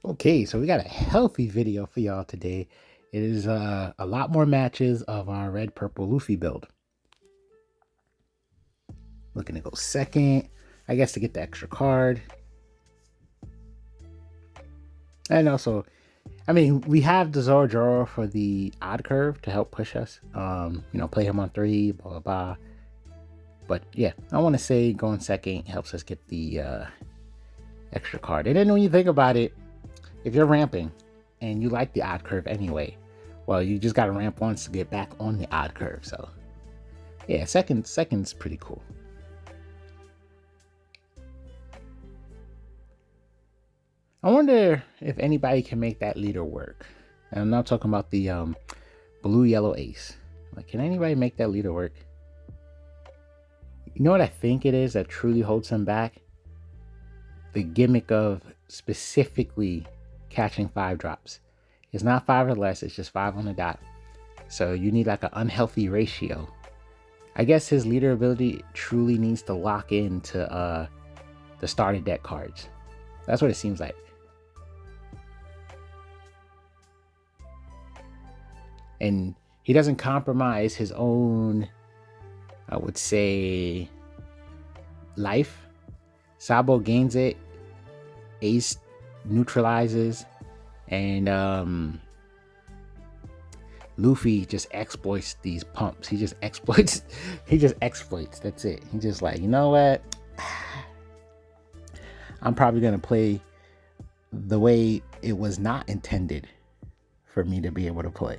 Okay, so we got a healthy video for y'all today. It is a lot more matches of our red purple Luffy build. Looking to go second, I guess, to get the extra card. And also, I mean, we have the Zoro for the odd curve to help push us. Play him on 3, blah blah blah. But yeah, I want to say going second helps us get the extra card. And then when you think about it, if you're ramping and you like the odd curve anyway, well, you just got to ramp once to get back on the odd curve. So yeah, second's pretty cool. I wonder if anybody can make that leader work. And I'm not talking about the blue yellow ace. Like, can anybody make that leader work? You know what I think it is that truly holds him back? The gimmick of specifically catching 5 drops. It's not 5 or less, it's just 5 on the dot. So you need like an unhealthy ratio. I guess his leader ability truly needs to lock into the starter deck cards. That's what it seems like. And he doesn't compromise his own, I would say, life. Sabo gains it, Ace neutralizes, and Luffy just exploits these pumps. He just exploits. That's it. He's just like, you know what? I'm probably gonna play the way it was not intended for me to be able to play.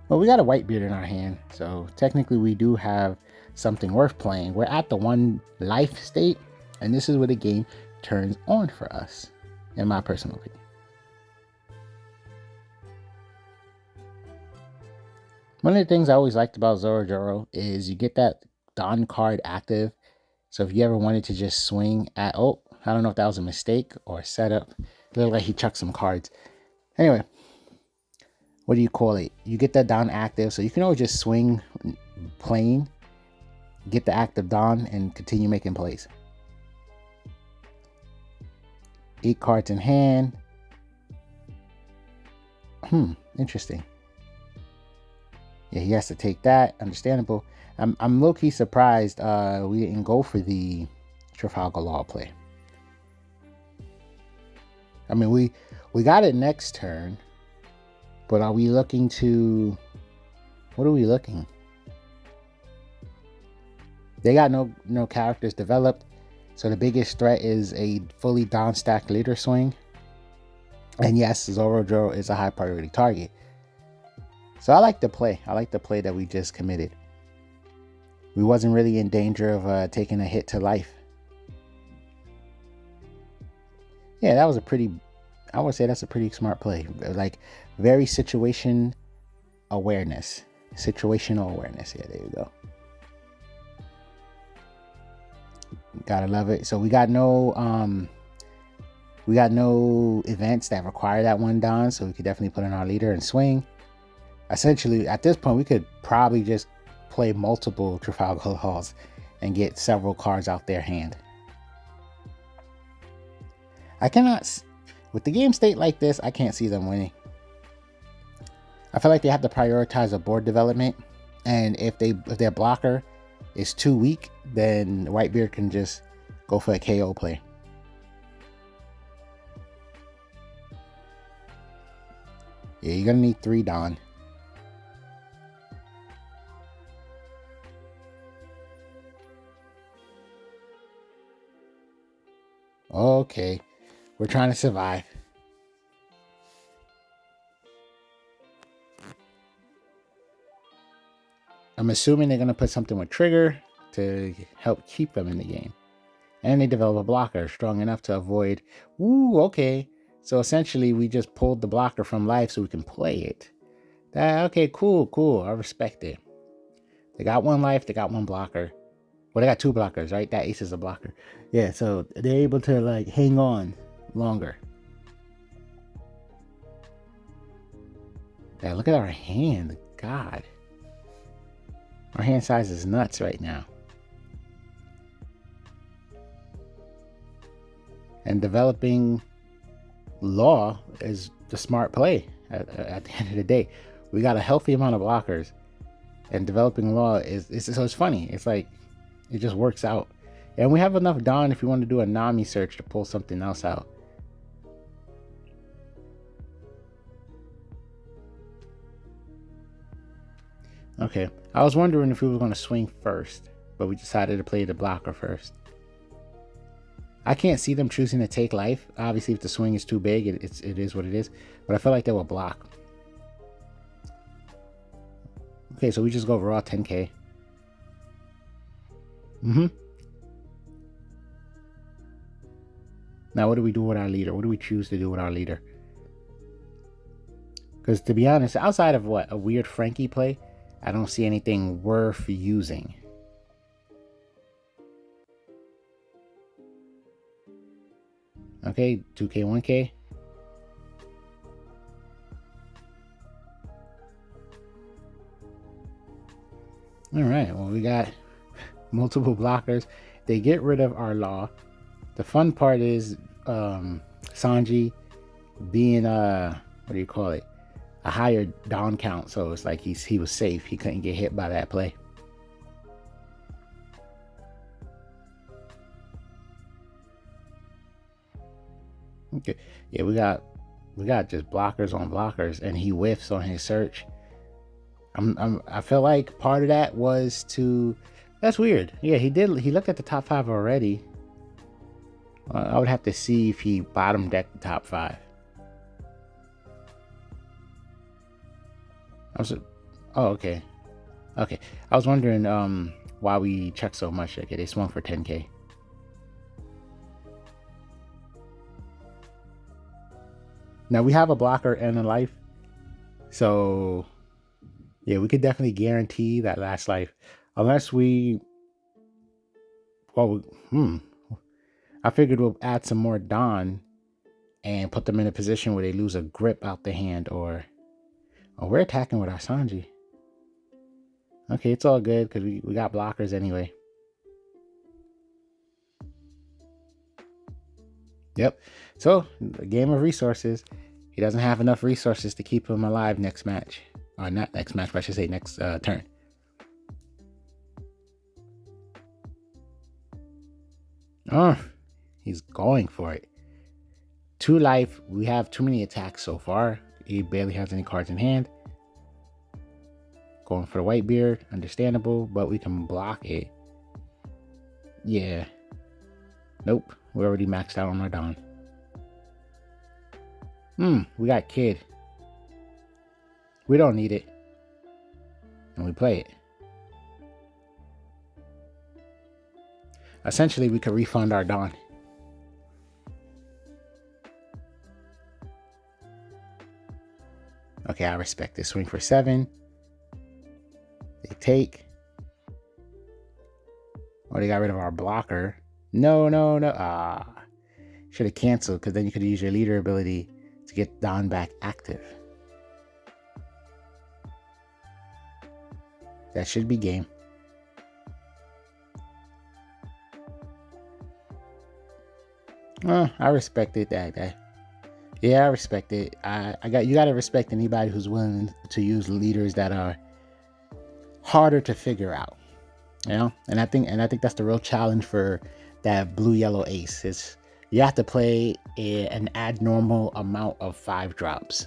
Well, we got a Whitebeard in our hand, so technically we do have something worth playing. We're at the 1 life state, and this is where the game turns on for us, in my personal opinion. One of the things I always liked about Zoro is you get that Don card active. So if you ever wanted to just swing at, I don't know if that was a mistake or a setup. It looked like he chucked some cards. Anyway, what do you call it? You get that Don active, so you can always just swing plain, get the active Don, and continue making plays. 8 cards in hand. Interesting. Yeah, he has to take that. Understandable. I'm low-key surprised we didn't go for the Trafalgar Law play. I mean, we got it next turn, but are we looking to... What are we looking? They got no characters developed, so the biggest threat is a fully Don stack leader swing. And yes, Zoro is a high priority target. So I like the play. I like the play that we just committed. We wasn't really in danger of taking a hit to life. Yeah, that was I would say that's a pretty smart play. Like, very situational awareness. Yeah, there you go. Gotta love it. So we got no events that require that 1 Don, so we could definitely put in our leader and swing. Essentially, at this point, we could probably just play multiple Trafalgar Laws and get several cards out their hand. I cannot, with the game state like this, I can't see them winning. I feel like they have to prioritize a board development, and if their blocker is too weak, then Whitebeard can just go for a KO play. Yeah, you're gonna need 3 Don. Okay, we're trying to survive. I'm assuming they're going to put something with trigger to help keep them in the game. And they develop a blocker strong enough to avoid... Ooh, okay. So essentially, we just pulled the blocker from life so we can play it. Okay, cool. I respect it. They got 1 life, they got 1 blocker. Well, they got 2 blockers, right? That ace is a blocker. Yeah, so they're able to, like, hang on longer. Yeah, look at our hand. God. Our hand size is nuts right now. And developing Law is the smart play at the end of the day. We got a healthy amount of blockers, and developing Law so it's funny. It's like it just works out, and we have enough Dawn if you want to do a Nami search to pull something else out. Okay, I was wondering if we were going to swing first, but we decided to play the blocker first. I can't see them choosing to take life. Obviously, if the swing is too big, it is what it is. But I feel like they will block. Okay, so we just go raw 10k. Now, what do we do with our leader? What do we choose to do with our leader? Because to be honest, outside of a weird Frankie play, I don't see anything worth using. Okay, 2k, 1k. All right, well, we got multiple blockers. They get rid of our Law. The fun part is Sanji being what do you call it? A higher Dawn count, so it's like he was safe. He couldn't get hit by that play. Okay, yeah, we got just blockers on blockers, and he whiffs on his search. I feel like part of that was to. That's weird. Yeah, he did. He looked at the top 5 already. I would have to see if he bottom decked the top 5. Oh, okay. Okay, I was wondering why we checked so much. Okay, they swung for 10k. Now we have a blocker and a life, so yeah, we could definitely guarantee that last life, unless we. Well, I figured we'll add some more Dawn and put them in a position where they lose a grip out the hand, or we're attacking with our Sanji. Okay, it's all good because we got blockers anyway. Yep. So, a game of resources. He doesn't have enough resources to keep him alive next match. Or not next match, but I should say next turn. Oh, he's going for it. 2 life. We have too many attacks so far. He barely has any cards in hand. Going for the Whitebeard. Understandable, but we can block it. Yeah. Nope. We're already maxed out on our Dawn. We got Kid. We don't need it. And we play it. Essentially, we could refund our Dawn. Okay, I respect this. Swing for 7. They take. Oh, they got rid of our blocker. No. Should have canceled, because then you could use your leader ability to get Dawn back active. That should be game. I respect it. Yeah, I respect it. You gotta respect anybody who's willing to use leaders that are harder to figure out. You know, and I think that's the real challenge for that blue yellow ace. Is you have to play an abnormal amount of 5 drops.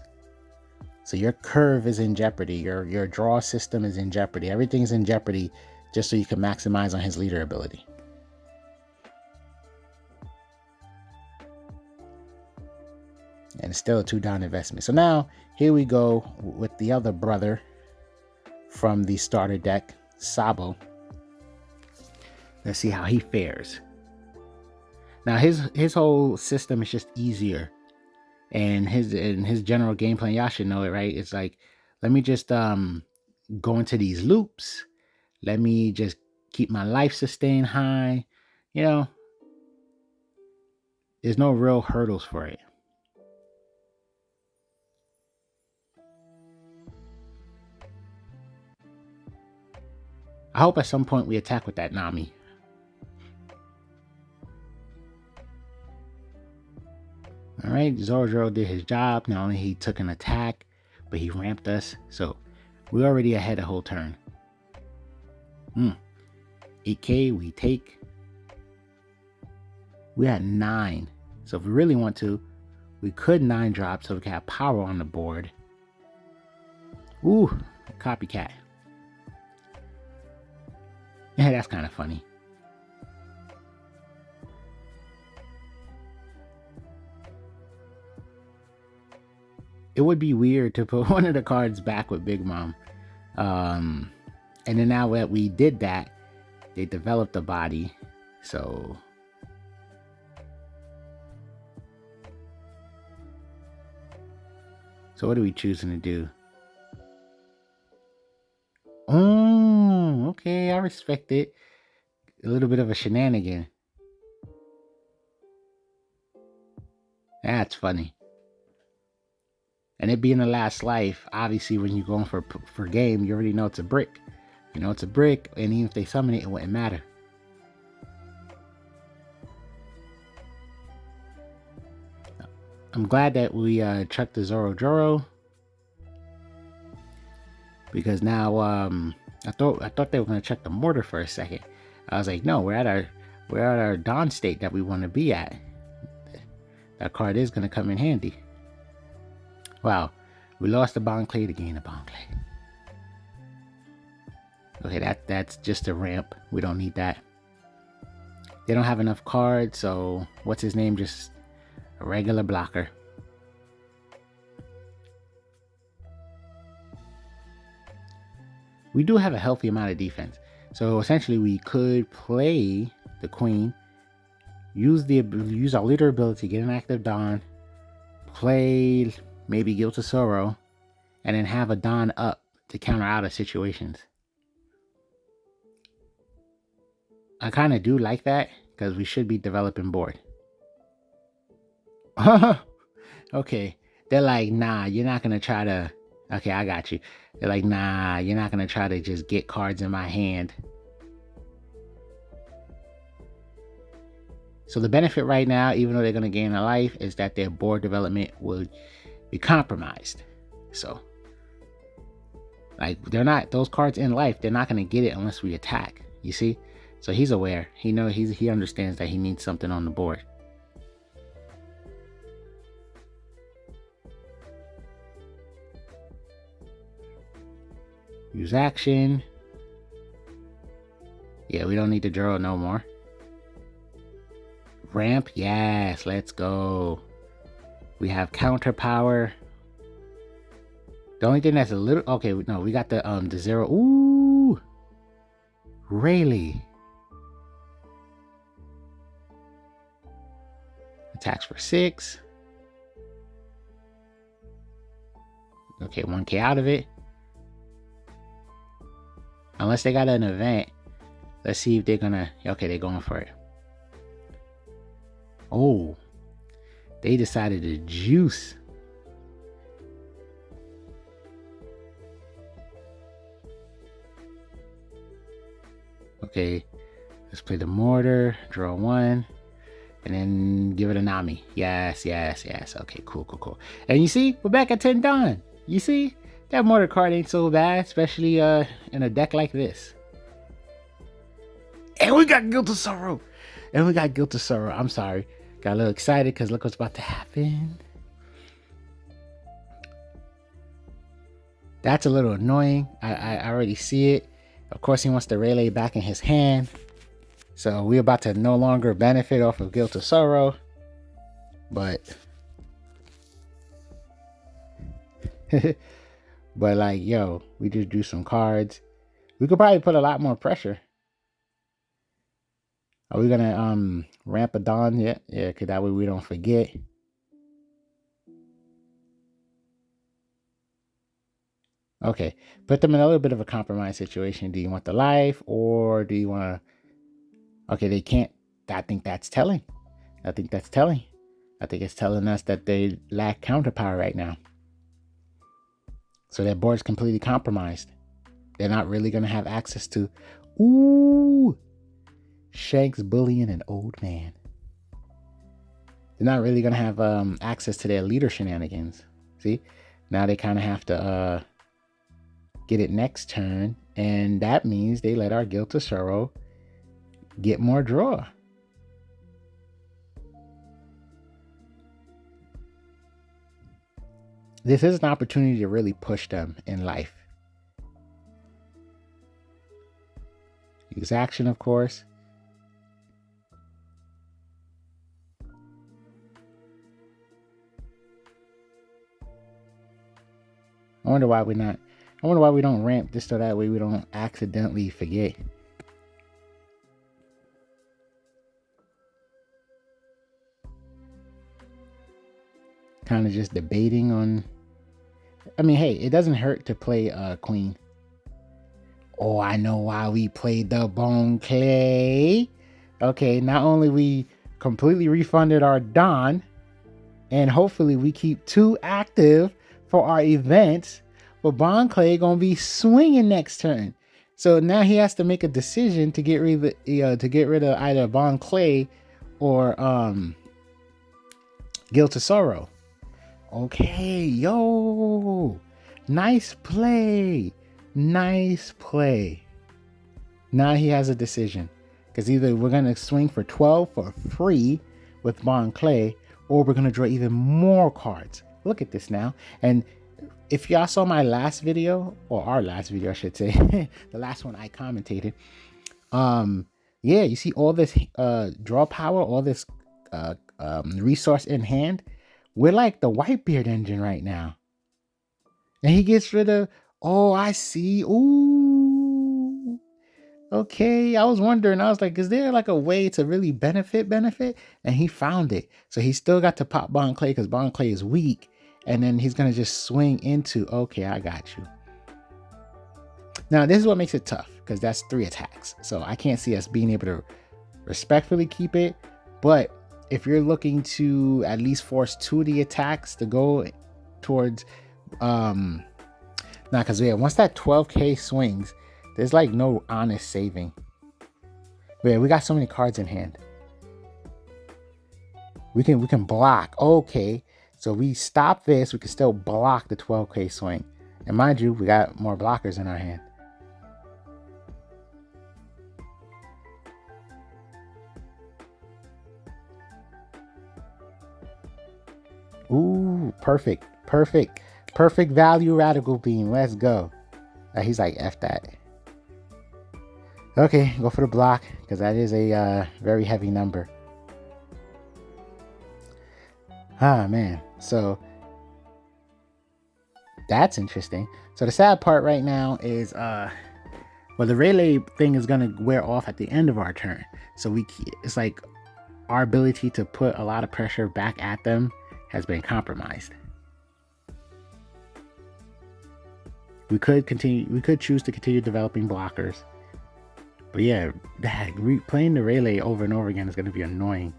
So your curve is in jeopardy. Your draw system is in jeopardy. Everything's in jeopardy just so you can maximize on his leader ability. And it's still a 2 down investment. So now here we go with the other brother from the starter deck, Sabo. Let's see how he fares. Now his whole system is just easier. And his general game plan, y'all should know it, right? It's like, let me just go into these loops. Let me just keep my life sustain high. You know, there's no real hurdles for it. I hope at some point we attack with that Nami. All right, Zoro did his job. Not only he took an attack, but he ramped us. So we're already ahead a whole turn. 8K we take. We had 9. So if we really want to, we could 9 drop so we can have power on the board. Ooh, copycat. Yeah, that's kind of funny. It would be weird to put one of the cards back with Big Mom. And then now that we did that, they developed the body. So what are we choosing to do? Oh, okay, I respect it. A little bit of a shenanigan. That's funny. And it being the last life, obviously when you're going for game, you already know it's a brick. You know it's a brick, and even if they summon it, it wouldn't matter. I'm glad that we chucked the Zoro, because now I thought they were gonna check the mortar for a second. I was like, no, we're at our Dawn state that we want to be at. That card is gonna come in handy. Wow, we lost the Bond Clay to gain a Bond Clay. Okay, that's just a ramp. We don't need that. They don't have enough cards, so what's his name? Just a regular blocker. We do have a healthy amount of defense. So essentially we could play the Queen, use our leader ability, get an active Dawn, play maybe Guilt of Sorrow, and then have a Dawn up to counter out of situations. I kind of do like that because we should be developing board. Okay, they're like, nah, you're not gonna try to. Okay, I got you. They're like, nah, you're not gonna try to just get cards in my hand. So the benefit right now, even though they're gonna gain a life, is that their board development will be compromised. So, like, they're not, those cards in life, they're not gonna get it unless we attack. You see? So he's aware. He understands that he needs something on the board. Use action. Yeah, we don't need to draw no more. Ramp, yes, let's go. We have counter power. The only thing that's a little, okay, no, we got the zero. Ooh, really? Attacks for 6. Okay, 1K out of it. Unless they got an event. Let's see if they're gonna, okay, they're going for it. Oh, they decided to juice. Okay, let's play the mortar, draw 1, and then give it a Nami. Yes. Okay, cool. And you see, we're back at 10 Dawn. You see, that mortar card ain't so bad, especially in a deck like this. And we got Guilt of Sorrow. I'm sorry. Got a little excited because look what's about to happen. That's a little annoying. I already see it. Of course, he wants the Rayleigh back in his hand. So we're about to no longer benefit off of Guilt of Sorrow. But but like, yo, we just drew some cards. We could probably put a lot more pressure. Are we gonna ramp a Dawn yet? Yeah, cause that way we don't forget. Okay, put them in a little bit of a compromise situation. Do you want the life, or do you want to? Okay, they can't. I think that's telling. I think it's telling us that they lack counter power right now. So their board's completely compromised. They're not really gonna have access to. Ooh, Shanks bullying an old man. they're not really gonna have access to their leader shenanigans. See, now they kind of have to get it next turn, and that means they let our Guilt of Sorrow get more draw. This is an opportunity to really push them in life. Use action, of course. I wonder why we don't ramp this so that way we don't accidentally forget. Kind of just debating on. I mean, hey, it doesn't hurt to play Queen. Oh, I know why we played the Bone Clay. Okay, not only we completely refunded our Don, and hopefully we keep 2 active for our events, but Bone Clay gonna be swinging next turn. So now he has to make a decision to get rid of either Bone Clay or Guilt of Sorrow. Okay, yo, nice play. Nice play. Now he has a decision, because either we're going to swing for 12 for free with Bon Clay, or we're going to draw even more cards. Look at this now. And if y'all saw my last video, or our last video I should say, the last one I commentated, yeah, you see all this draw power, all this resource in hand. We're like the Whitebeard engine right now. And he gets rid of, oh, I see. Ooh. Okay. I was wondering, I was like, is there like a way to really benefit? And he found it. So he still got to pop Bon Clay because Bon Clay is weak. And then he's going to just swing into, okay, I got you. Now, this is what makes it tough, because that's 3 attacks. So I can't see us being able to respectfully keep it. But if you're looking to at least force 2 of the attacks to go towards now, because yeah, once that 12k swings, there's like no honest saving. But yeah, we got so many cards in hand. We can block. Okay, so we stop this, we can still block the 12k swing. And mind you, we got more blockers in our hand. Ooh, perfect value Radical Beam. Let's go. He's like, F that. Okay, go for the block, because that is a very heavy number. Ah, man. So that's interesting. So the sad part right now is well, the Rayleigh thing is gonna wear off at the end of our turn. So it's like our ability to put a lot of pressure back at them has been compromised. We could choose to continue developing blockers. But yeah, playing the Rayleigh over and over again is going to be annoying.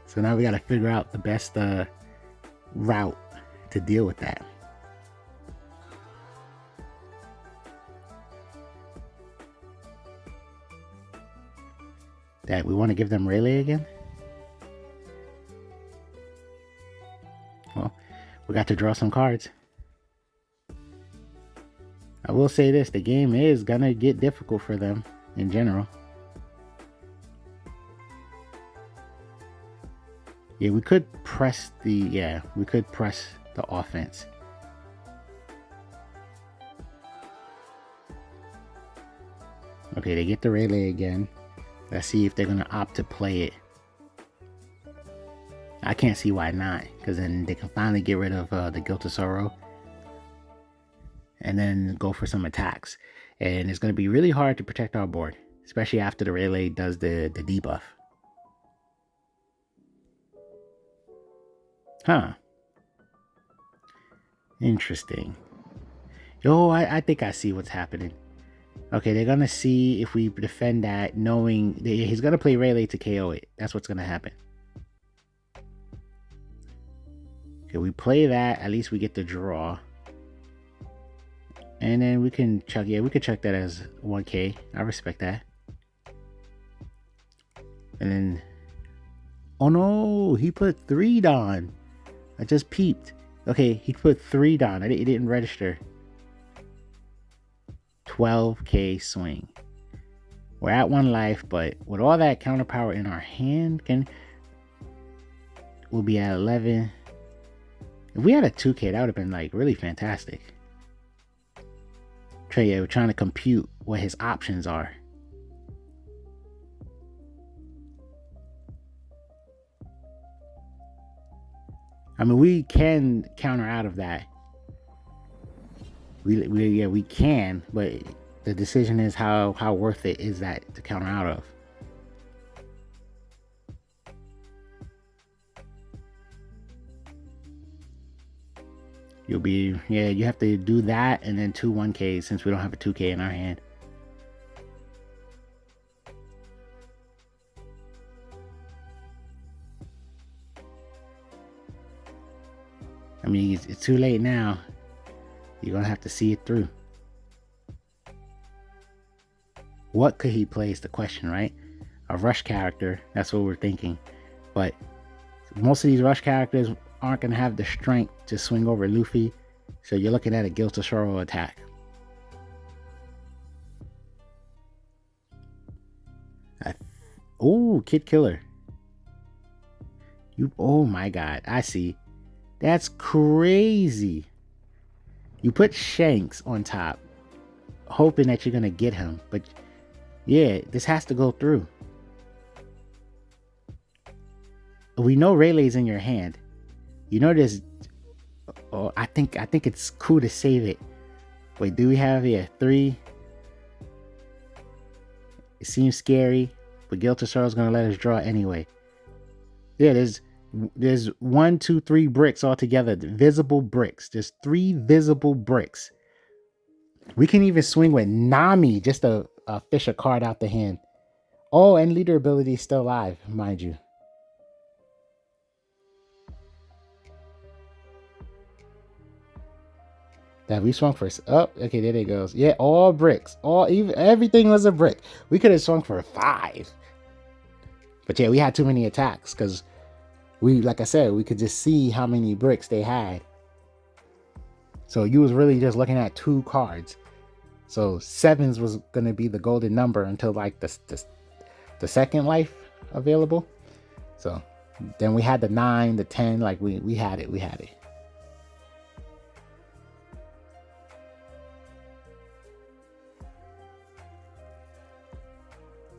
So now we got to figure out the best route to deal with that. We want to give them Rayleigh again? Well, we got to draw some cards. I will say this, the game is gonna get difficult for them in general. Yeah, we could press the offense. Okay, they get the Rayleigh again. Let's see if they're gonna opt to play it. I can't see why not, because then they can finally get rid of the Guilt of Sorrow and then go for some attacks. And it's going to be really hard to protect our board, especially after the Rayleigh does the debuff. Huh. Interesting. Yo, I think I see what's happening. Okay, they're going to see if we defend that, knowing he's going to play Rayleigh to KO it. That's what's going to happen. Okay, we play that. At least we get the draw. And then we can chuck, we could chuck that as 1k. I respect that. And then Oh no, he put 3 down. I just peeped. Okay, he put 3 down. It didn't register. 12k swing. We're at 1 life, but with all that counter power in our hand, we'll be at 11. If we had a 2k, that would have been like really fantastic. We're trying to compute what his options are. I mean, we can counter out of that. We can, but the decision is how worth it is that to counter out of. You have to do that and then 2 1Ks since we don't have a 2K in our hand. I mean, it's too late now. You're gonna have to see it through. What could he play is the question, right? A rush character, that's what we're thinking. But most of these rush characters aren't gonna have the strength to swing over Luffy. So you're looking at a Guilt of Sorrow attack. Oh, Kid Killer. Oh my god, I see. That's crazy. You put Shanks on top, hoping that you're gonna get him, but yeah, this has to go through. We know Rayleigh's in your hand. You know this. Oh, I think it's cool to save it. Wait, do we have here 3? It seems scary, but Guilt of Sorrow is gonna let us draw anyway. Yeah, there's 1, 2, 3 bricks all together. Visible bricks. There's 3 visible bricks. We can even swing with Nami just to fish a card out the hand. Oh, and leader ability is still alive, mind you. That we swung for. Oh, okay, there it goes. Yeah, all bricks. Everything was a brick. We could have swung for 5. But yeah, we had too many attacks because like I said, we could just see how many bricks they had. So you was really just looking at 2 cards. So 7s was gonna be the golden number until like the second life available. So then we had the 9, the 10, like we had it.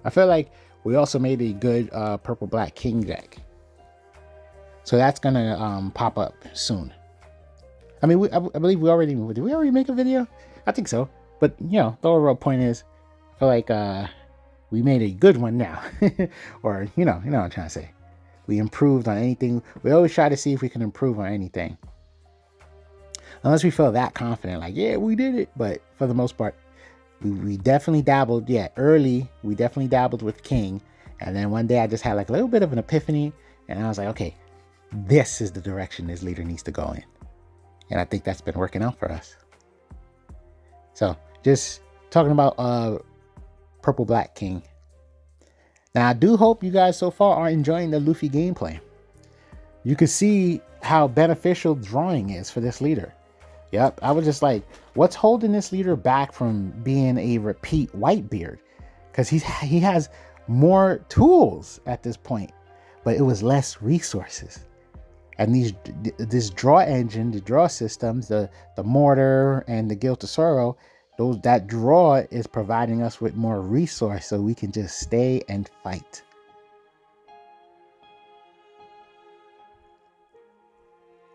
I feel like we also made a good purple black king deck. So that's gonna pop up soon. I mean, I believe did we already make a video? I think so. But you know, the overall point is, I feel like we made a good one now. Or you know what I'm trying to say. We improved on anything. We always try to see if we can improve on anything. Unless we feel that confident, like, yeah, we did it. But for the most part, we definitely dabbled. Yeah, early, we definitely dabbled with King. And then one day I just had like a little bit of an epiphany. And I was like, okay, this is the direction this leader needs to go in. And I think that's been working out for us. So just talking about Purple Black King. Now I do hope you guys so far are enjoying the Luffy gameplay. You can see how beneficial drawing is for this leader. Yep, I was just like, what's holding this leader back from being a repeat Whitebeard? Because he has more tools at this point, but it was less resources. And this draw engine, the draw systems, the mortar and the Guilt of Sorrow, that draw is providing us with more resource so we can just stay and fight.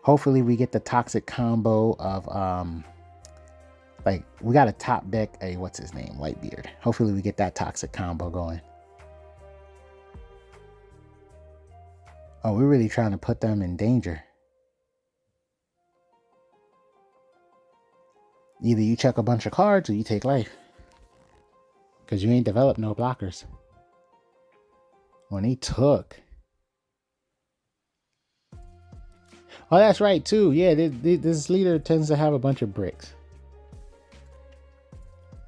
Hopefully we get the toxic combo of like we got a top deck a what's his name, Whitebeard. Hopefully we get that toxic combo going. Oh, we're really trying to put them in danger. Either you check a bunch of cards or you take life. Because you ain't developed no blockers. When he took. Oh, that's right too. Yeah, this leader tends to have a bunch of bricks.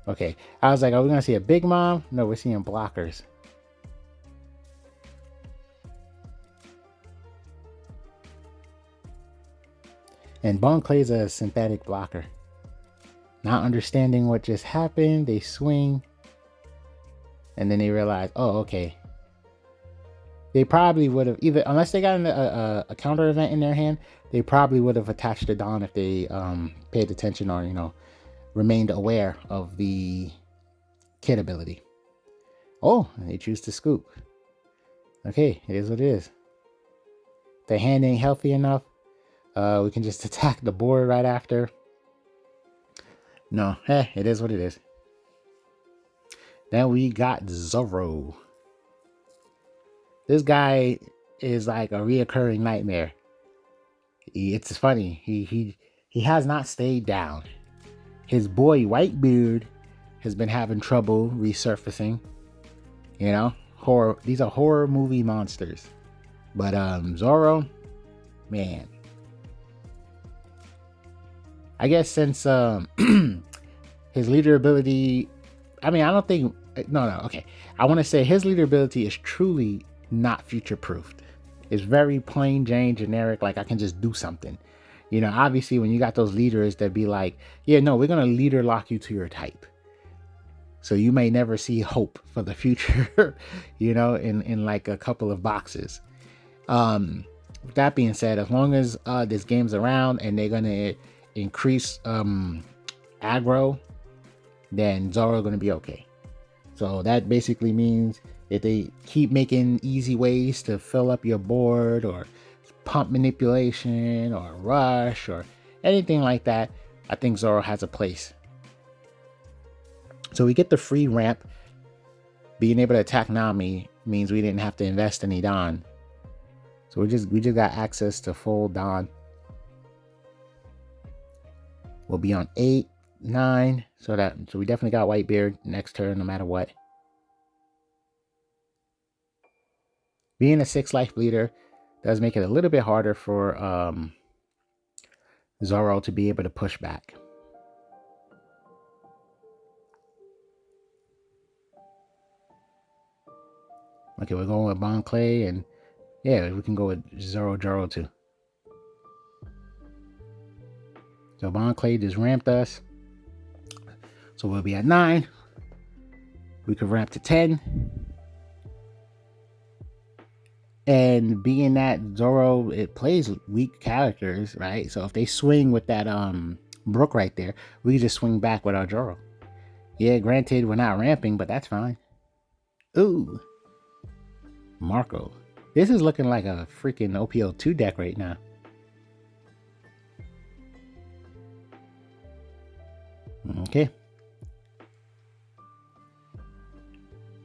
Okay, I was like, are we going to see a Big Mom? No, we're seeing blockers. And Bon Clay's a synthetic blocker. Not understanding what just happened, they swing. And then they realize, oh, okay. They probably would have either, unless they got a counter event in their hand, they probably would have attached the Dawn if they paid attention or, remained aware of the kid ability. Oh, they choose to scoop. Okay, it is what it is. If their hand ain't healthy enough, we can just attack the board right after. No, it is what it is. Then we got Zoro. This guy is like a reoccurring nightmare. It's funny. He has not stayed down. His boy Whitebeard has been having trouble resurfacing. Horror. These are horror movie monsters. But Zoro, man. I guess since his leader ability, I don't think, okay. I want to say his leader ability is truly not future proofed. It's very plain Jane generic, like I can just do something. Obviously when you got those leaders that be like, yeah, no, we're gonna leader lock you to your type. So you may never see hope for the future, in like a couple of boxes. With that being said, as long as this game's around and they're gonna increase aggro, then Zoro gonna be okay. So that basically means if they keep making easy ways to fill up your board or pump manipulation or rush or anything like that, I think Zoro has a place. So we get the free ramp. Being able to attack Nami means we didn't have to invest any Dawn. So we just got access to full Dawn. We'll be on 8, 9, so we definitely got Whitebeard next turn no matter what. Being a 6 life leader does make it a little bit harder for Zoro to be able to push back. Okay, we're going with Bon Clay, and yeah, we can go with Zoro too. So Bon Clay just ramped us. So we'll be at 9. We could ramp to 10. And being that Zoro, it plays weak characters, right? So if they swing with that Brook right there, we can just swing back with our Zoro. Yeah, granted, we're not ramping, but that's fine. Ooh. Marco. This is looking like a freaking OP02 deck right now. Okay.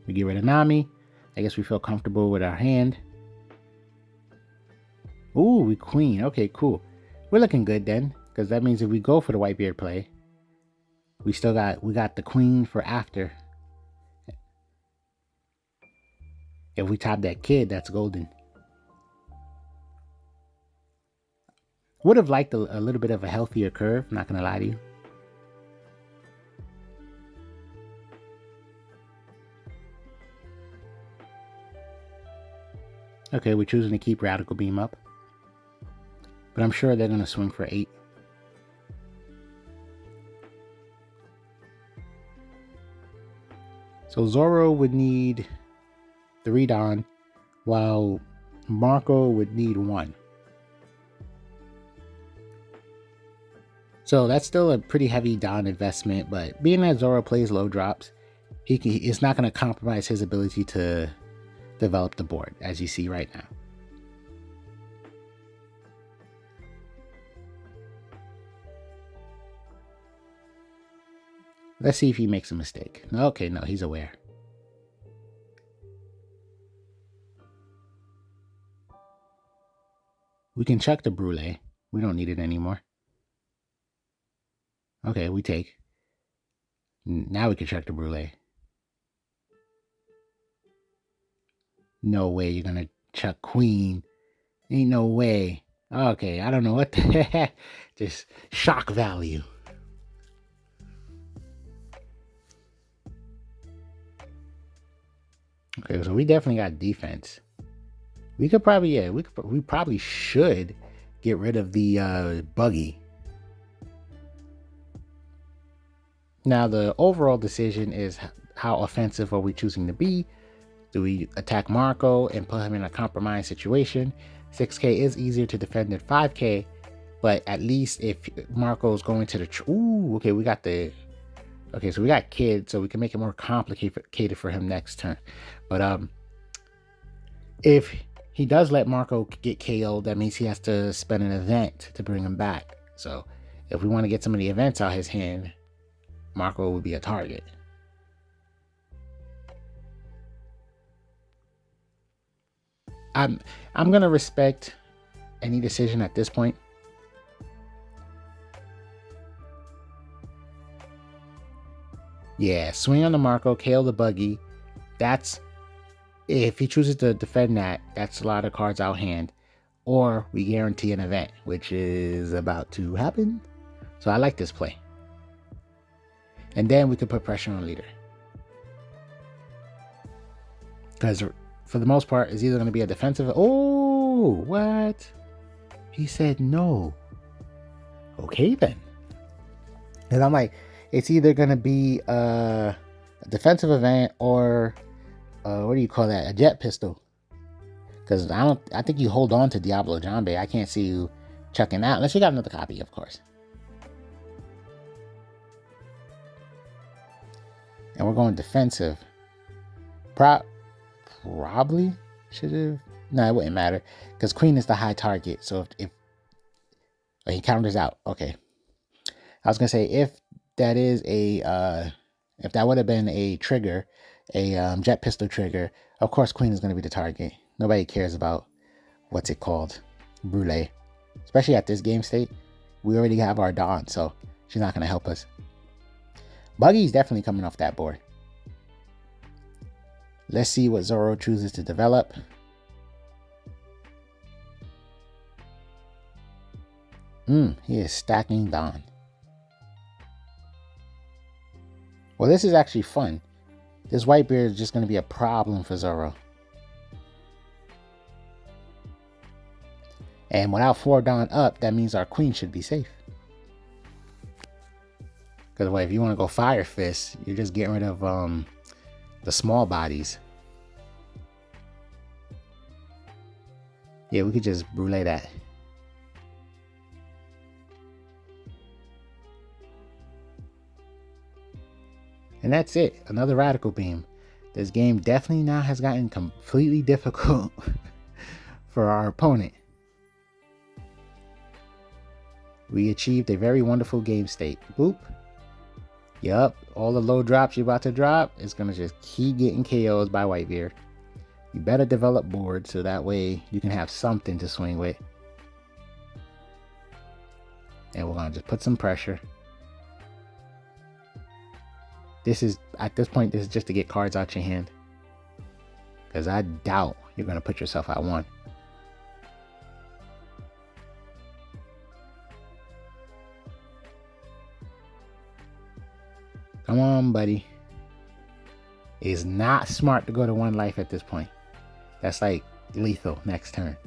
We get rid of Nami. I guess we feel comfortable with our hand. Ooh, we queen. Okay, cool. We're looking good then, because that means if we go for the Whitebeard play, we got the queen for after. If we top that kid, that's golden. Would have liked a little bit of a healthier curve, not gonna lie to you. Okay, we're choosing to keep Radical Beam up. But I'm sure they're gonna swing for 8. So Zoro would need 3 Dawn, while Marco would need 1. So that's still a pretty heavy Dawn investment, but being that Zoro plays low drops, it's not going to compromise his ability to develop the board, as you see right now. Let's see if he makes a mistake. Okay, no, he's aware. We can chuck the Brulee. We don't need it anymore. Okay, we take. Now we can chuck the Brulee. No way you're gonna chuck Queen. Ain't no way. Okay, I don't know what the heck. Just shock value. Okay, so we definitely got defense. We could probably, we probably should get rid of the buggy. Now the overall decision is how offensive are we choosing to be? Do we attack Marco and put him in a compromised situation? 6K is easier to defend than 5K, but at least if Marco's going to the... Ooh, okay, we got the... Okay, so we got Kid, so we can make it more complicated for him next turn. But if he does let Marco get KO'd, that means he has to spend an event to bring him back. So if we want to get some of the events out his hand, Marco would be a target. I'm gonna respect any decision at this point. Yeah, swing on the Marco, KO the buggy. That's, if he chooses to defend that, that's a lot of cards out hand. Or we guarantee an event, which is about to happen. So I like this play. And then we could put pressure on leader. Because for the most part, it's either going to be a defensive... Oh, what? He said no. Okay, then. And I'm like, it's either going to be a defensive event or what do you call that? A jet pistol. Because I think you hold on to Diablo Jambe. I can't see you chucking out unless you got another copy, of course. And we're going defensive. Probably should have. No, it wouldn't matter because Queen is the high target. So if he counters out, okay. I was gonna say if that is a if that would have been a trigger, a jet pistol trigger, of course Queen is gonna be the target. Nobody cares about what's it called, Brûlé. Especially at this game state, we already have our Dawn, so she's not gonna help us. Buggy's definitely coming off that board. Let's see what Zoro chooses to develop. He is stacking Dawn. Well, this is actually fun. This Whitebeard is just going to be a problem for Zoro. And without 4 Dawn up, that means our Queen should be safe. Because if you want to go Fire Fist, you're just getting rid of the small bodies. Yeah, we could just Brûlé that. And that's it. Another Radical Beam. This game definitely now has gotten completely difficult for our opponent. We achieved a very wonderful game state. Boop. Yup, all the low drops you're about to drop is going to just keep getting KOs by Whitebeard. You better develop board so that way you can have something to swing with. And we're going to just put some pressure. This is, at this point, this is just to get cards out your hand. Because I doubt you're going to put yourself at 1. Come on, buddy. It is not smart to go to 1 life at this point. That's like lethal next turn.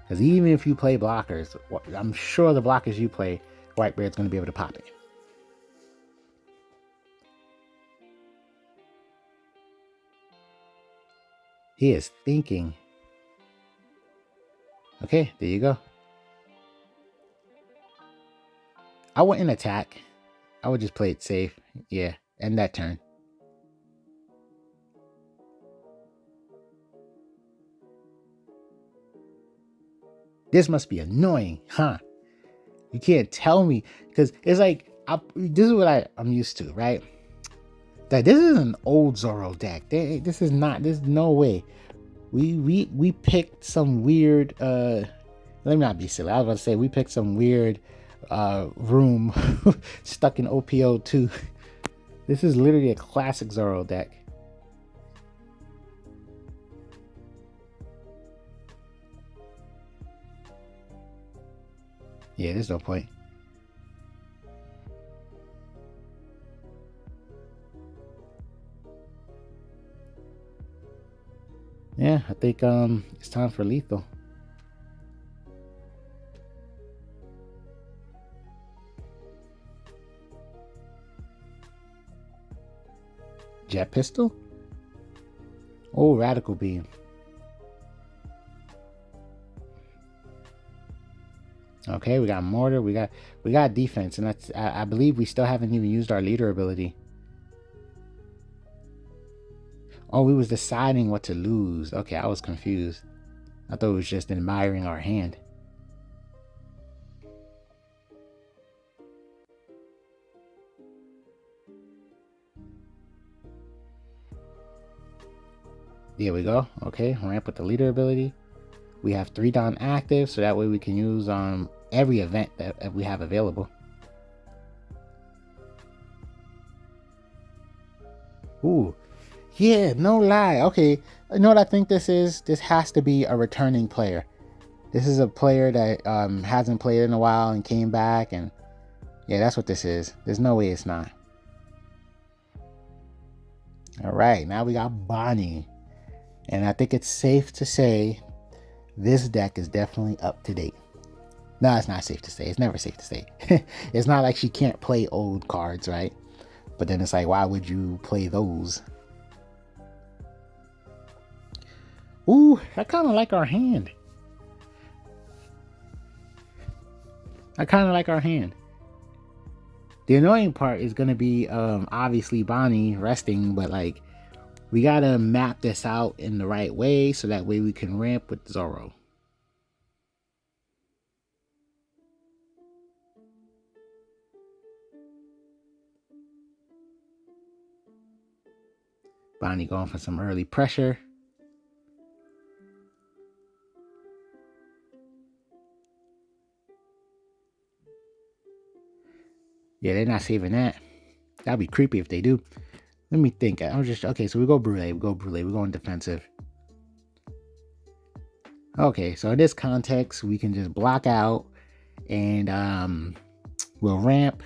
Because even if you play blockers, I'm sure the blockers you play, Whitebeard's going to be able to pop it. He is thinking. Okay, there you go. I wouldn't attack. I would just play it safe. Yeah, end that turn. This must be annoying, huh? You can't tell me, because it's like, this is what I'm used to, right? That this is an old Zoro deck. This is not, there's no way. We picked some weird, let me not be silly. I was about to say, we picked some weird room stuck in op08. This is literally a classic Zoro deck. Yeah, there's no point. Yeah, I think it's time for lethal. Jet pistol? Oh, radical beam. Okay, we got mortar, we got defense, and that's I believe we still haven't even used our leader ability. Oh, we was deciding what to lose. Okay, I was confused. I thought it was just admiring our hand. There we go. Okay, ramp with the leader ability. We have 3 Dawn active, so that way we can use every event that we have available. Ooh, yeah, no lie. Okay, you know what I think this is? This has to be a returning player. This is a player that hasn't played in a while and came back, and yeah, that's what this is. There's no way it's not. All right, now we got Bonnie, and I think it's safe to say this deck is definitely up to date. No, it's not safe to say. It's never safe to say. It's not like she can't play old cards, right? But then it's like, why would you play those? Ooh, I kind of like our hand. The annoying part is going to be obviously Bonnie resting, but like we got to map this out in the right way so that way we can ramp with Zoro. Bonnie going for some early pressure. Yeah, they're not saving that. That'd be creepy if they do. Let me think. Okay, so we go Brûlé. We're going defensive. Okay, so in this context, we can just block out and we'll ramp.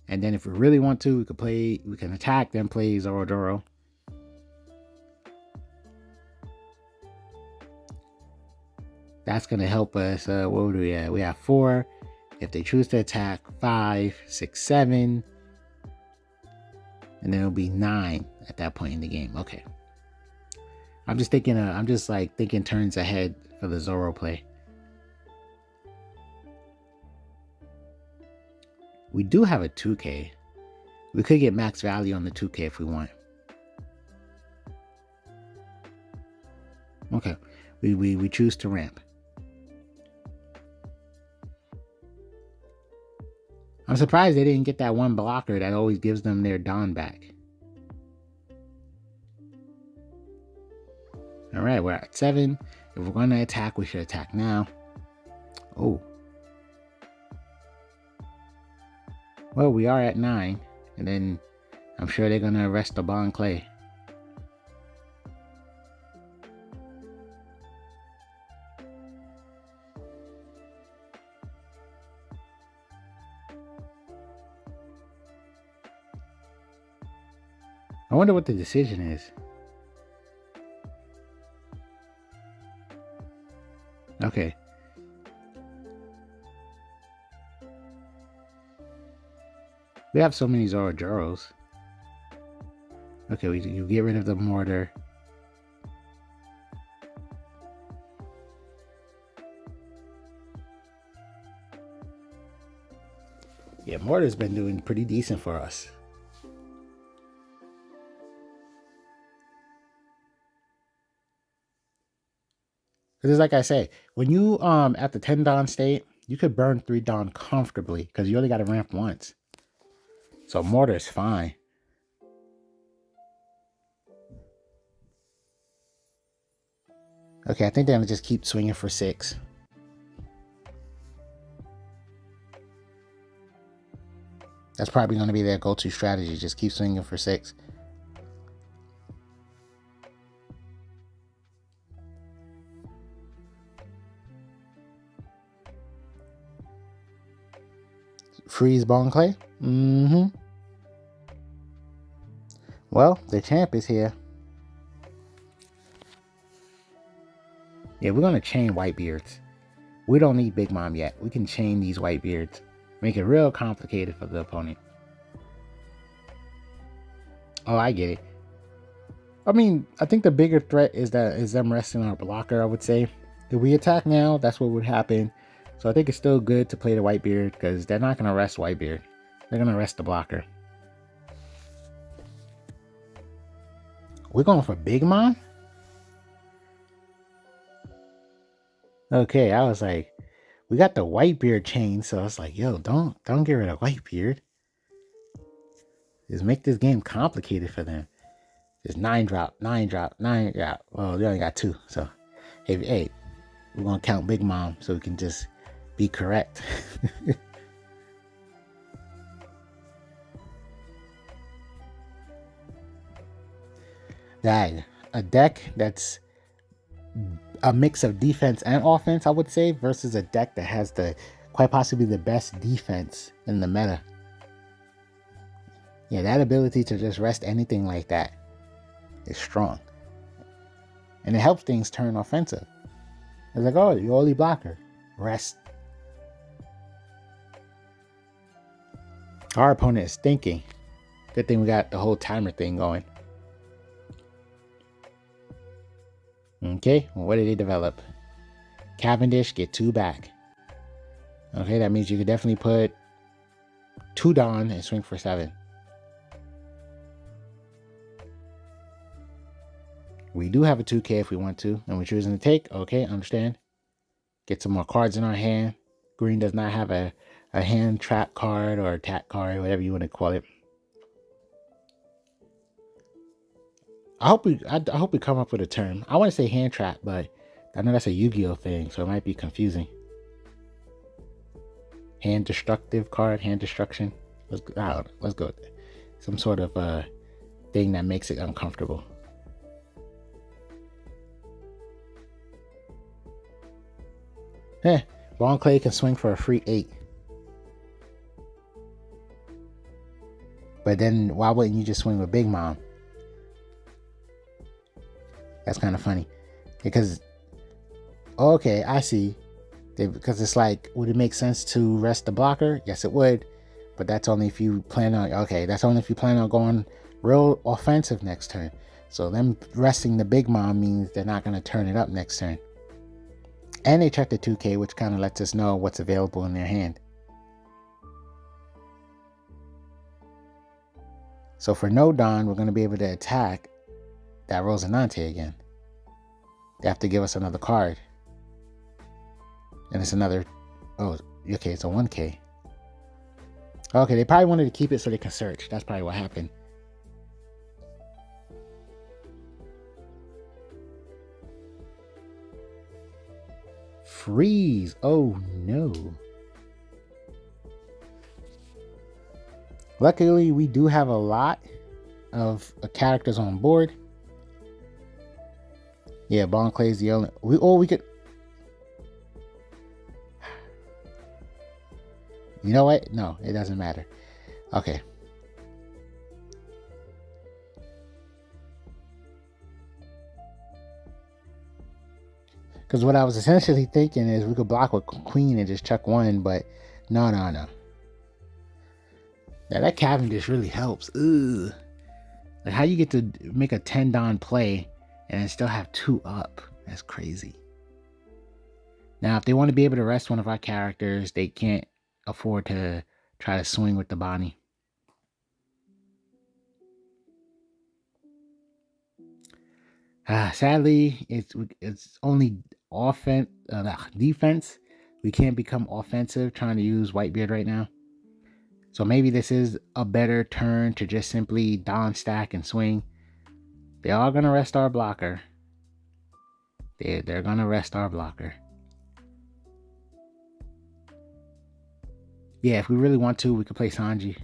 And then if we really want to, we can attack, then play Zoro. That's going to help us. What do we have? We have 4. If they choose to attack, 5, 6, 7. And then it'll be 9 at that point in the game. Okay. I'm just thinking turns ahead for the Zoro play. We do have a 2K. We could get max value on the 2K if we want. Okay. We choose to ramp. I'm surprised they didn't get that one blocker that always gives them their Dawn back. All right, we're at 7. If we're going to attack, we should attack now. Oh. Well, we are at 9. And then I'm sure they're going to arrest the Bon Clay. I wonder what the decision is. Okay. We have so many Zorojoros. Okay, you get rid of the mortar. Yeah, mortar's been doing pretty decent for us. Because it's like I say, when you at the 10 Dawn state, you could burn 3 Dawn comfortably because you only got to ramp once. So mortar is fine. Okay, I think they're going to just keep swinging for 6. That's probably going to be their go-to strategy. Just keep swinging for 6. Freeze Bon Clay? Mm-hmm. Well, the champ is here. Yeah, we're going to chain Whitebeards. We don't need Big Mom yet. We can chain these Whitebeards. Make it real complicated for the opponent. Oh, I get it. I mean, I think the bigger threat is them resting our blocker, I would say. If we attack now, that's what would happen. So I think it's still good to play the Whitebeard because they're not going to rest Whitebeard. They're going to rest the blocker. We're going for Big Mom? Okay, I was like, we got the Whitebeard chain, so I was like, yo, don't get rid of Whitebeard. Just make this game complicated for them. Just 9 drop, 9 drop, 9 drop. Well, they only got 2, so hey, we're gonna count Big Mom so we can just be correct. That a deck that's a mix of defense and offense, I would say, versus a deck that has the quite possibly the best defense in the meta. Yeah, that ability to just rest anything like that is strong. And it helps things turn offensive. It's like, oh, you're only blocker. Rest. Our opponent is thinking. Good thing we got the whole timer thing going. Okay, well, what did they develop? Cavendish, get 2 back. Okay, that means you could definitely put 2 Dawn and swing for 7. We do have a 2K if we want to, and we're choosing to take. Okay, understand. Get some more cards in our hand. Green does not have a hand trap card or attack card, whatever you want to call it. I hope we come up with a term. I want to say hand trap, but I know that's a Yu-Gi-Oh thing, so it might be confusing. Hand destructive card, hand destruction. Let's go with it. Some sort of thing that makes it uncomfortable. Ron Clay can swing for a free 8. But then why wouldn't you just swing with Big Mom? That's kind of funny. Because, okay, I see. Because it's like, would it make sense to rest the blocker? Yes, it would. But that's only if you plan on, that's only if you plan on going real offensive next turn. So them resting the Big Mom means they're not going to turn it up next turn. And they check the 2K, which kind of lets us know what's available in their hand. So for no Dawn, we're going to be able to attack that Rosinante again. They have to give us another card. And it's another... Oh, okay, it's a 1K. Okay, they probably wanted to keep it so they can search. That's probably what happened. Freeze. Oh, no. Luckily, we do have a lot of characters on board. Yeah, Bon Clay's the only... we could... You know what? No, it doesn't matter. Okay. Because what I was essentially thinking is we could block with Queen and just chuck 1, but no. Yeah, that Cavendish really helps. Ugh. Like, how you get to make a 10 Dawn play and then still have 2 up? That's crazy. Now, if they want to be able to rest one of our characters, they can't afford to try to swing with the Bonnie. Sadly, it's only defense. We can't become offensive trying to use Whitebeard right now. So maybe this is a better turn to just simply Dawn stack and swing. They are going to rest our blocker. They're going to rest our blocker. Yeah, if we really want to, we could play Sanji.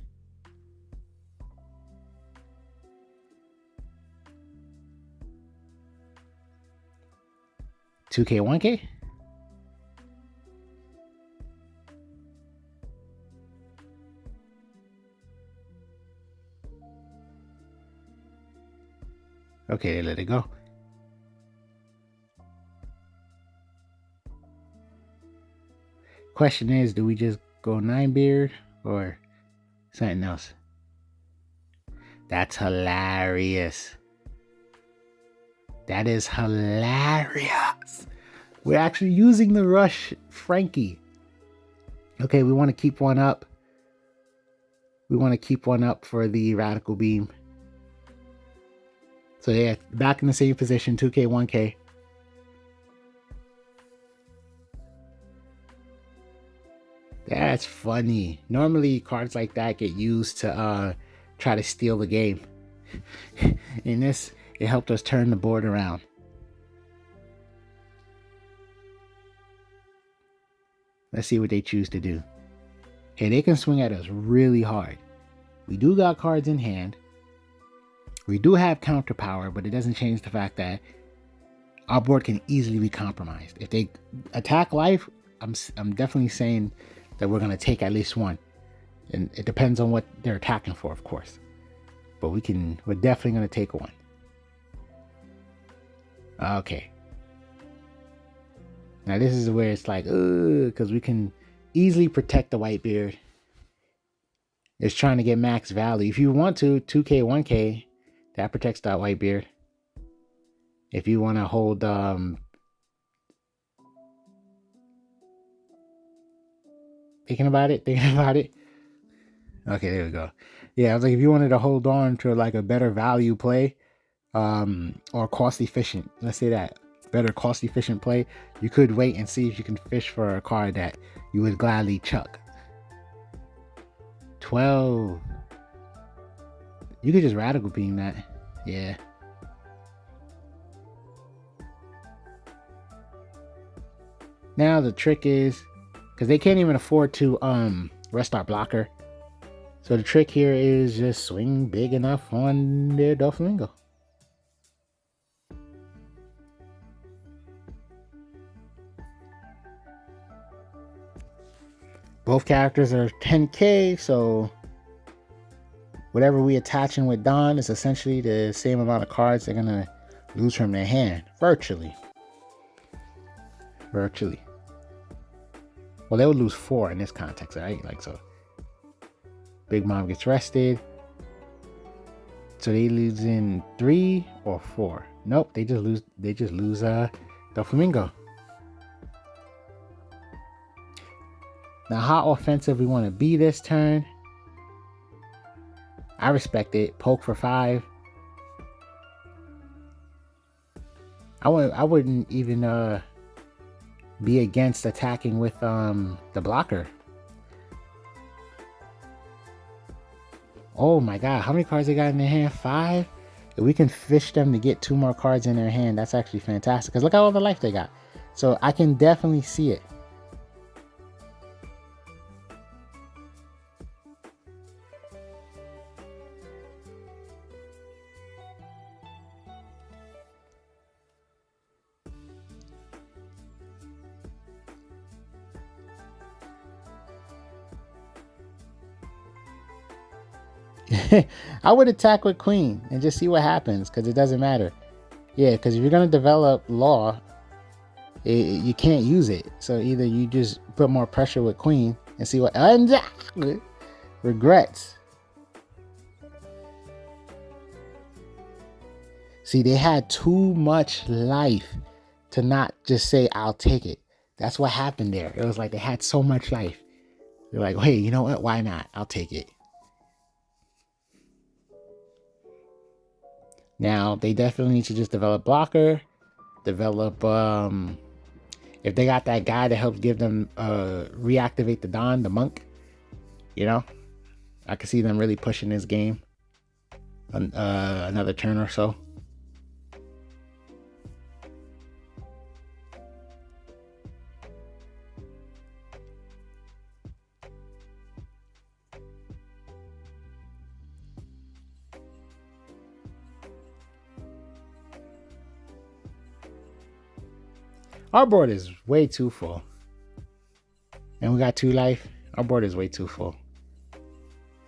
$2K, $1K? Okay, they let it go. Question is, do we just go 9-beard or something else? That's hilarious. That is hilarious. We're actually using the Rush Frankie. Okay, we want to keep one up. We want to keep one up for the Radical Beam. So yeah, back in the same position, 2K, 1K. That's funny. Normally cards like that get used to try to steal the game. In this, it helped us turn the board around. Let's see what they choose to do. Okay, they can swing at us really hard. We do got cards in hand. We do have counter power, but it doesn't change the fact that our board can easily be compromised. If they attack life, I'm definitely saying that we're going to take at least one. And it depends on what they're attacking for, of course. But we're definitely going to take one. Okay. Now this is where it's like, because we can easily protect the Whitebeard. It's trying to get max value. If you want to, 2K, 1K, that protects that Whitebeard. If you want to hold, thinking about it. Okay, there we go. Yeah, I was like, if you wanted to hold on to like a better value play, or cost efficient, let's say that, better cost efficient play, you could wait and see if you can fish for a card that you would gladly chuck. 12. You could just Radical Beam that. Yeah. Now the trick is, because they can't even afford to rest our blocker. So the trick here is just swing big enough on their Doflamingo. Both characters are 10K, so whatever we attaching with Don is essentially the same amount of cards they're gonna lose from their hand, virtually. Well, they would lose 4 in this context, right? Like so. Big Mom gets rested. So they lose in 3 or 4. Nope, they just lose Doflamingo. Now, how offensive we want to be this turn? I respect it. Poke for 5. I wouldn't even be against attacking with the blocker. Oh my god, how many cards they got in their hand? 5? If we can fish them to get 2 more cards in their hand, that's actually fantastic. Because look at all the life they got. So I can definitely see it. I would attack with Queen and just see what happens, because it doesn't matter. Yeah, because if you're going to develop Law, you can't use it. So either you just put more pressure with Queen and see what... Regrets. See, they had too much life to not just say, I'll take it. That's what happened there. It was like they had so much life. They're like, hey, you know what? Why not? I'll take it. Now, they definitely need to just develop blocker, develop, if they got that guy that helps give them, reactivate the Don, the monk, you know, I could see them really pushing this game another turn or so. Our board is way too full. And we got 2 life. Our board is way too full.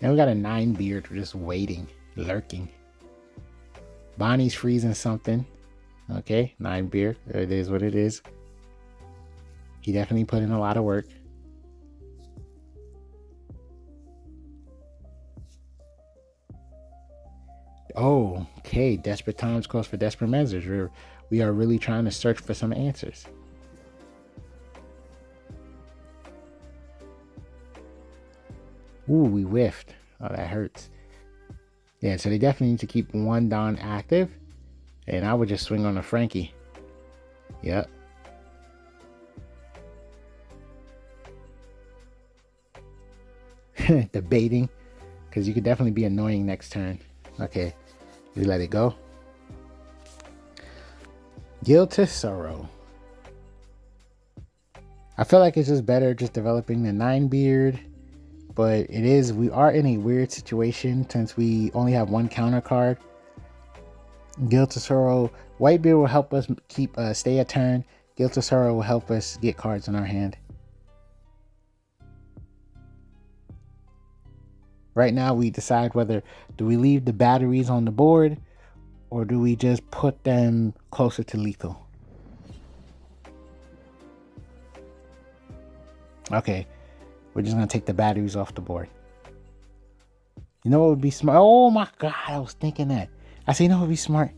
And we got a 9 beard just waiting, lurking. Bonnie's freezing something. Okay, 9 beard. It is what it is. He definitely put in a lot of work. Oh, okay. Desperate times calls for desperate measures. We are really trying to search for some answers. Ooh, we whiffed. Oh, that hurts. Yeah, so they definitely need to keep one Don active. And I would just swing on a Frankie. Yep. Debating. Because you could definitely be annoying next turn. Okay. We let it go. Guilt to Sorrow. I feel like it's just better just developing the 9-beard. But we are in a weird situation since we only have one counter card. Guilt to Sorrow. Whitebeard will help us stay a turn. Guilt to Sorrow will help us get cards in our hand. Right now we decide whether do we leave the batteries on the board or do we just put them closer to lethal. Okay, we're just gonna take the batteries off the board. You know what would be smart? Oh my god, I was thinking that. I said, you know what would be smart?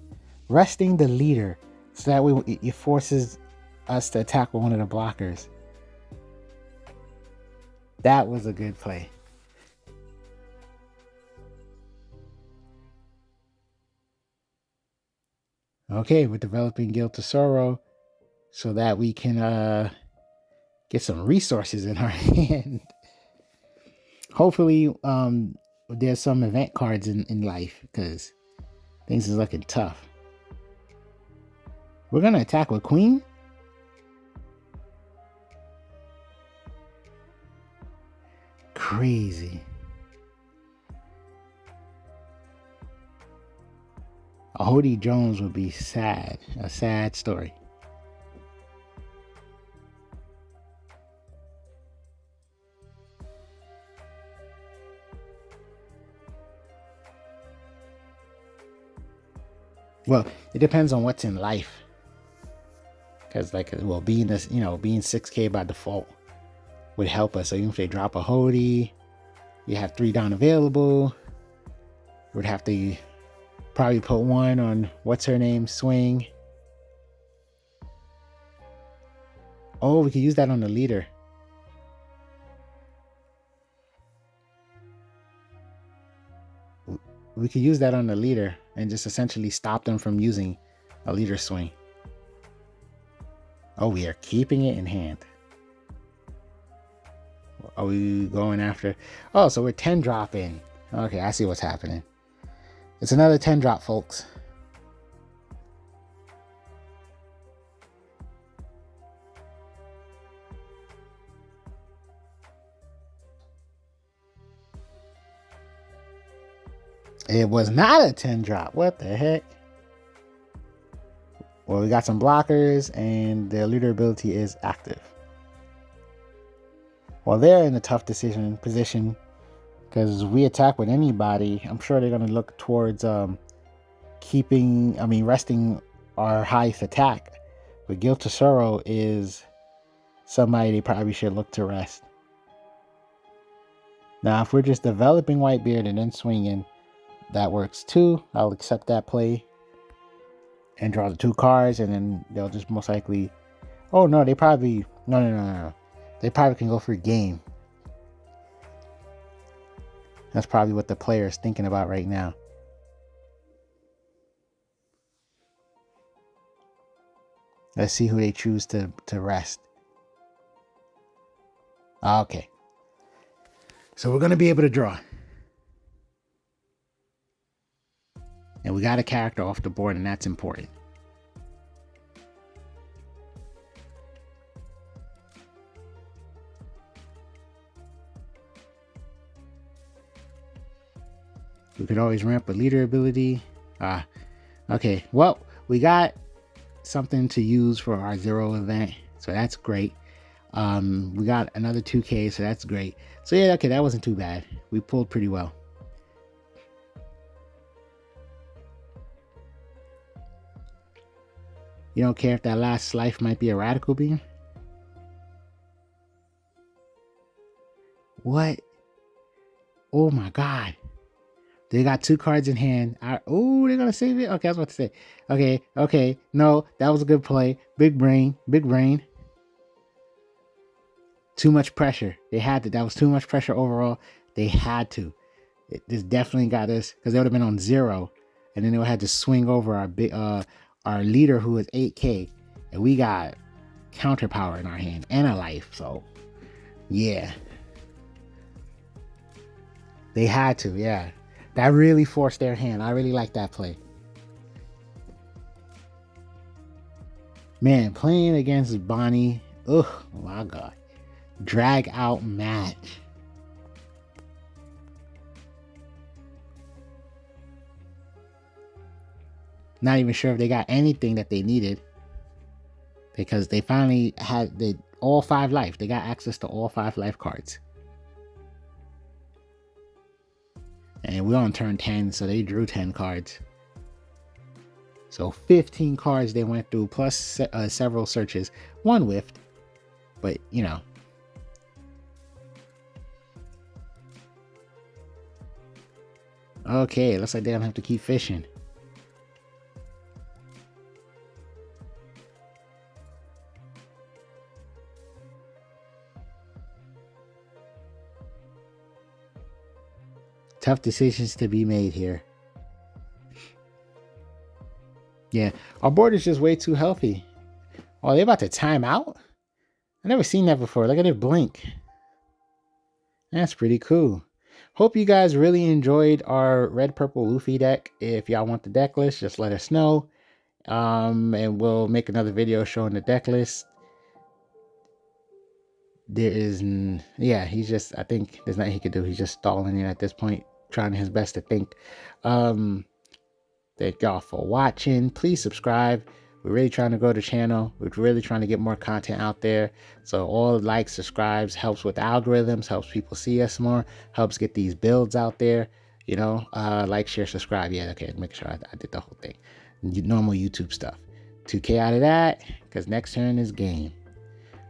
Resting the leader so that way it forces us to attack with one of the blockers. That was a good play. Okay, we're developing Guilt to Sorrow so that we can get some resources in our hand. Hopefully, there's some event cards in life because things is looking tough. We're gonna attack with Queen. Crazy. A Hody Jones would be sad. A sad story. Well, it depends on what's in life. Because being 6K by default would help us. So even if they drop a Hody, you have 3 down available. You would have to probably put 1 on what's her name, Swing. Oh, we could use that on the leader. We could use that on the leader and just essentially stop them from using a leader swing. Oh, we are keeping it in hand. Are we going after? Oh, so we're 10 dropping. Okay, I see what's happening. It's another 10 drop, folks. It was not a 10 drop. What the heck? Well, we got some blockers and the leader ability is active. Well, they're in a tough position because we attack with anybody. I'm sure they're going to look towards resting our highest attack. But Guilt to Sorrow is somebody they probably should look to rest. Now, if we're just developing Whitebeard and then swinging, that works too. I'll accept that play and draw the 2 cards, and then they'll just most likely. Oh no, they probably no. They probably can go for game. That's probably what the player is thinking about right now. Let's see who they choose to rest. Okay. So we're going to be able to draw. And we got a character off the board, and that's important. We could always ramp a leader ability. Okay. Well, we got something to use for our 0 event, so that's great. We got another 2K, so that's great. So yeah, okay, that wasn't too bad. We pulled pretty well. You don't care if that last life might be a radical beam? What? Oh my god. They got 2 cards in hand. Oh, they're gonna save it. Okay, I was about to say. Okay. No, that was a good play. Big brain. Too much pressure. They had to. That was too much pressure overall. They had to. This definitely got us because they would have been on 0, and then they would have had to swing over our leader who is 8K, and we got counter power in our hand and a life. So yeah, they had to. Yeah, that really forced their hand. I really like that play. Man, playing against Bonnie. Oh my god, drag out match. Not even sure if they got anything that they needed, because they finally had all 5 life. They got access to all 5 life cards. And we're on turn 10, so they drew 10 cards. So 15 cards they went through, plus several searches. 1 whiffed, but you know. Okay, looks like they're gonna have to keep fishing. Tough decisions to be made here. Yeah, our board is just way too healthy. Oh, they're about to time out? I never seen that before. Look at it blink. That's pretty cool. Hope you guys really enjoyed our red purple Luffy deck. If y'all want the deck list, just let us know. And we'll make another video showing the deck list. There is, yeah, he's just, I think there's nothing he could do. He's just stalling it at this point, trying his best to think. Thank y'all for watching. Please subscribe. We're really trying to grow the channel. We're really trying to get more content out there. So all likes, subscribes helps with the algorithms, helps people see us more, helps get these builds out there. You know, like, share, subscribe. Yeah, okay, make sure I did the whole thing. Normal YouTube stuff. 2K out of that, because next turn is game.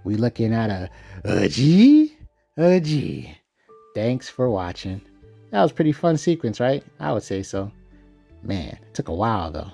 We looking at a G. Thanks for watching. That was a pretty fun sequence, right? I would say so. Man, it took a while though.